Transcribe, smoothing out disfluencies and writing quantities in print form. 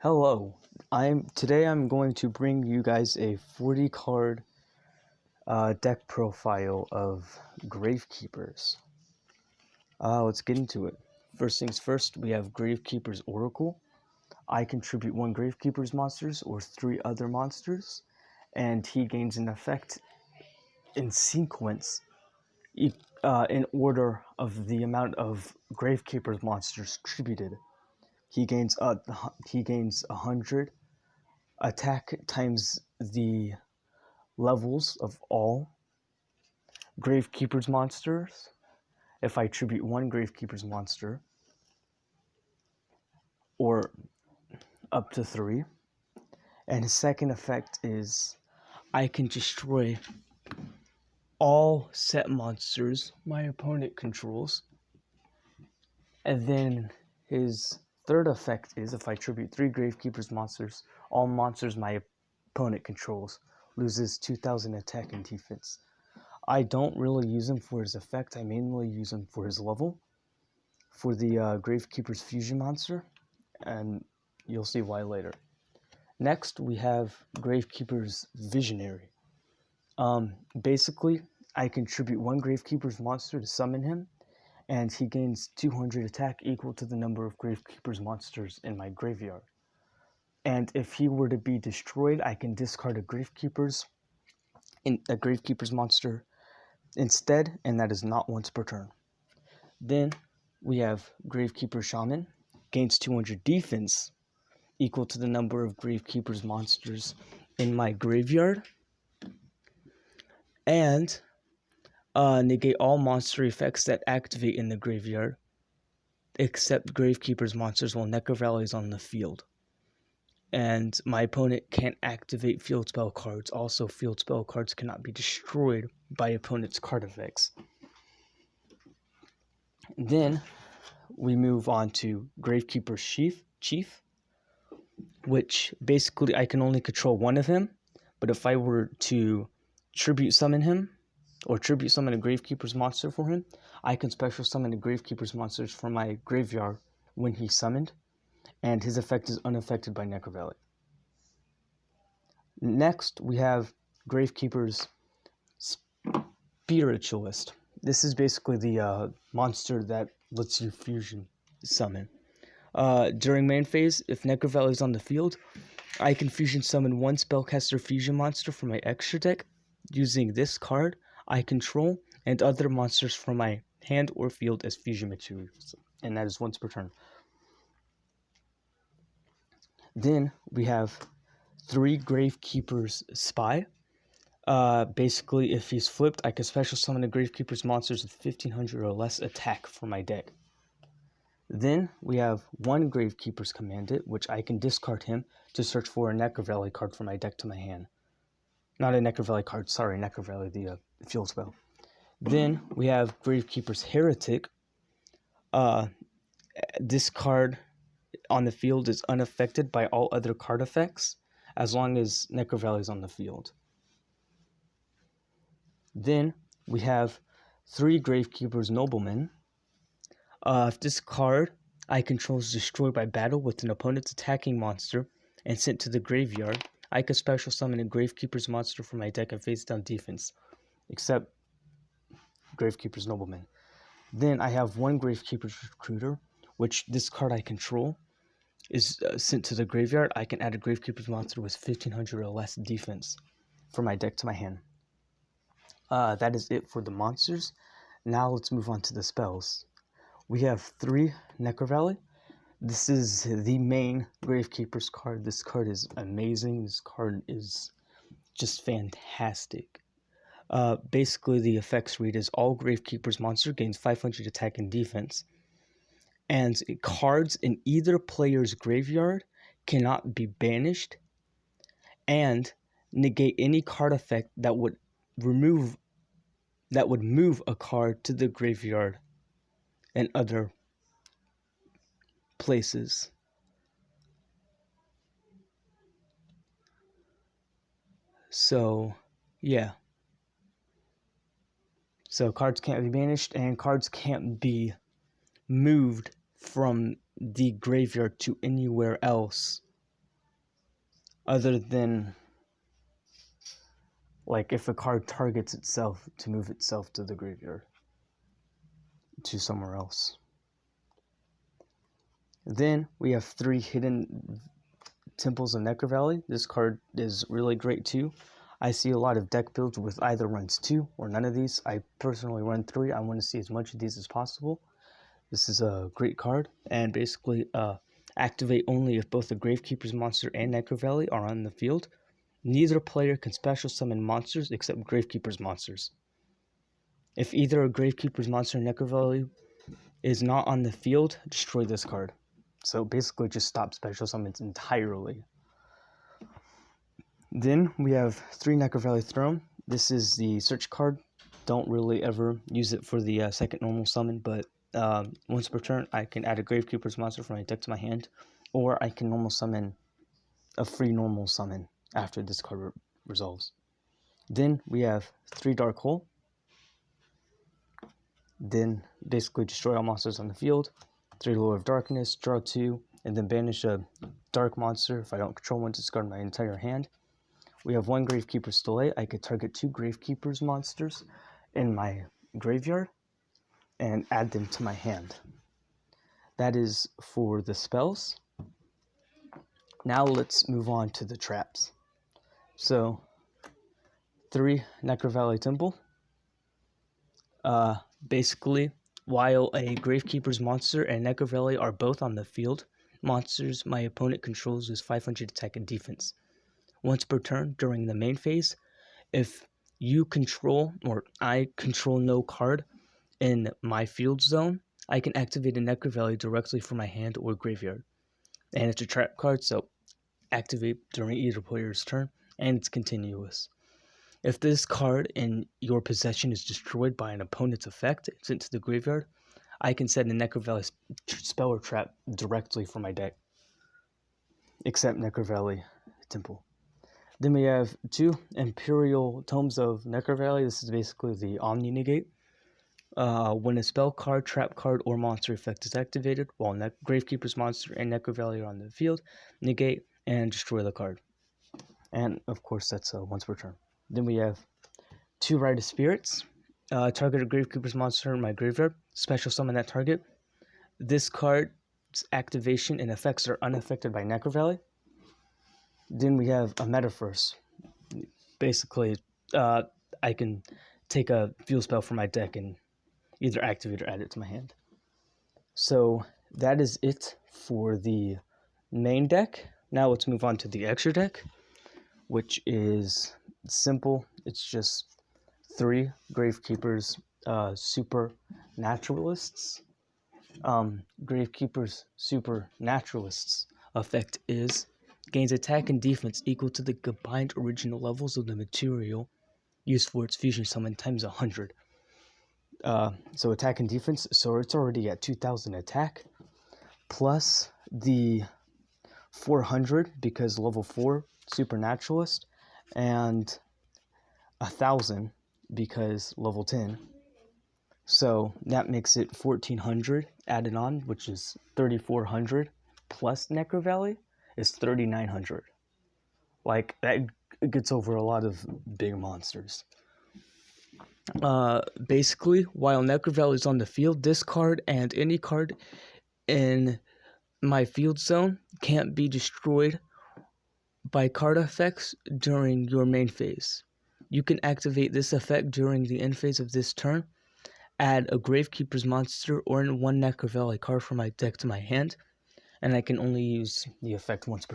Hello, today I'm going to bring you guys a 40 card deck profile of Gravekeepers. Let's get into it. First things first, we have Gravekeeper's Oracle. I contribute 1 Gravekeeper's monsters or 3 other monsters, and he gains an effect in sequence in order of the amount of Gravekeeper's monsters contributed. He gains 100 attack times the levels of all Gravekeeper's monsters. If I tribute 1 Gravekeeper's monster, or up to 3. And his second effect is I can destroy all set monsters my opponent controls. And then his third effect is if I tribute 3 Gravekeeper's monsters, all monsters my opponent controls loses 2000 attack and defense. I don't really use him for his effect. I mainly use him for his level, for the Gravekeeper's fusion monster, and you'll see why later. Next, we have Gravekeeper's Visionary. Basically, I contribute 1 Gravekeeper's monster to summon him, and he gains 200 attack equal to the number of Gravekeeper's monsters in my graveyard. And if he were to be destroyed, I can discard a Gravekeeper's monster instead, and that is not once per turn. Then we have Gravekeeper Shaman, gains 200 defense, equal to the number of Gravekeeper's monsters in my graveyard, and negate all monster effects that activate in the graveyard, except Gravekeeper's monsters while Necro Valley is on the field. And my opponent can't activate field spell cards. Also, field spell cards cannot be destroyed by opponent's card effects. Then we move on to Gravekeeper's Chief, which basically I can only control 1 of him, but if I were to tribute summon him, or tribute summon a Gravekeeper's monster for him, I can special summon a Gravekeeper's monsters from my graveyard when he's summoned, and his effect is unaffected by Necro Valley. Next, we have Gravekeeper's Spiritualist. This is basically the monster that lets you fusion summon. During main phase, if Necro Valley is on the field, I can fusion summon 1 Spellcaster Fusion monster from my extra deck using this card I control and other monsters from my hand or field as fusion materials, and that is once per turn. Then we have 3 Gravekeeper's Spy. Basically, if he's flipped, I can special summon a Gravekeeper's monsters with 1500 or less attack for my deck. Then we have 1 Gravekeeper's Commandant, which I can discard him to search for a Necro Valley card from my deck to my hand. Not a Necro Valley card, sorry, Necro Valley, the field spell. Then we have Gravekeeper's Heretic. This card on the field is unaffected by all other card effects as long as Necro Valley is on the field. Then we have 3 Gravekeeper's Noblemen. If this card I control is destroyed by battle with an opponent's attacking monster and sent to the graveyard, I can special summon a Gravekeeper's monster from my deck and face down defense, except Gravekeeper's Nobleman. Then I have 1 Gravekeeper's Recruiter, which this card I control is sent to the graveyard. I can add a Gravekeeper's monster with 1500 or less defense from my deck to my hand. That is it for the monsters. Now let's move on to the spells. We have 3 Necro Valley. This is the main Gravekeeper's card. This card is amazing. This card is just fantastic. Basically, the effects read is all Gravekeeper's monster gains 500 attack and defense. And cards in either player's graveyard cannot be banished. And negate any card effect that would move a card to the graveyard and other places. So, yeah. So cards can't be banished and cards can't be moved from the graveyard to anywhere else other than like if a card targets itself to move itself to the graveyard, to somewhere else. Then we have 3 hidden Temples of Necro Valley. This card is really great too. I see a lot of deck builds with either runs 2 or none of these. I personally run 3. I want to see as much of these as possible. This is a great card, and basically activate only if both the Gravekeeper's monster and Necro Valley are on the field. Neither player can special summon monsters except Gravekeeper's monsters. If either a Gravekeeper's monster or Necro Valley is not on the field, destroy this card. So basically just stop special summons entirely. Then we have 3 Necro Valley Throne. This is the search card. Don't really ever use it for the second normal summon, but once per turn I can add a Gravekeeper's monster from my deck to my hand, or I can normal summon a free normal summon after this card resolves. Then we have 3 Dark Hole. Then basically destroy all monsters on the field. 3 Lord of Darkness, draw 2, and then banish a dark monster. If I don't control one, discard my entire hand. We have 1 Gravekeeper's Delay. I could target 2 Gravekeeper's monsters in my graveyard and add them to my hand. That is for the spells. Now let's move on to the traps. So 3 Necro Valley Temple. Basically, while a Gravekeeper's monster and Necro Valley are both on the field, monsters my opponent controls lose 500 attack and defense. Once per turn during the main phase, if you control or I control no card in my field zone, I can activate a Necro Valley directly from my hand or graveyard. And it's a trap card, so activate during either player's turn, and it's continuous. If this card in your possession is destroyed by an opponent's effect and sent to the graveyard, I can set a Necro Valley spell or trap directly from my deck, except Necro Valley Temple. Then we have 2 Imperial Tomes of Necro Valley. This is basically the Omni Negate. When a spell card, trap card, or monster effect is activated, while Gravekeeper's monster and Necro Valley are on the field, negate and destroy the card. And of course, that's once per turn. Then we have 2 Rite of Spirits. Target a Gravekeeper's monster in my graveyard. Special summon that target. This card's activation and effects are unaffected by Necro Valley. Then we have a Metaverse. Basically, I can take a field spell from my deck and either activate or add it to my hand. So that is it for the main deck. Now let's move on to the extra deck, which is simple. It's just 3 Gravekeeper's Supernaturalists. Gravekeeper's Supernaturalists effect is gains attack and defense equal to the combined original levels of the material used for its fusion summon times 100. So attack and defense, so it's already at 2000 attack, plus the 400 because level 4 Supernaturalist, and 1000 because level 10. So that makes it 1400 added on, which is 3400 plus Necro Valley is 3900. Like, that gets over a lot of big monsters. Basically, while Necro Valley is on the field, this card and any card in my field zone can't be destroyed by card effects during your main phase. You can activate this effect during the end phase of this turn, add a Gravekeeper's monster or 1 Necro Valley card from my deck to my hand, and I can only use the effect once per turn.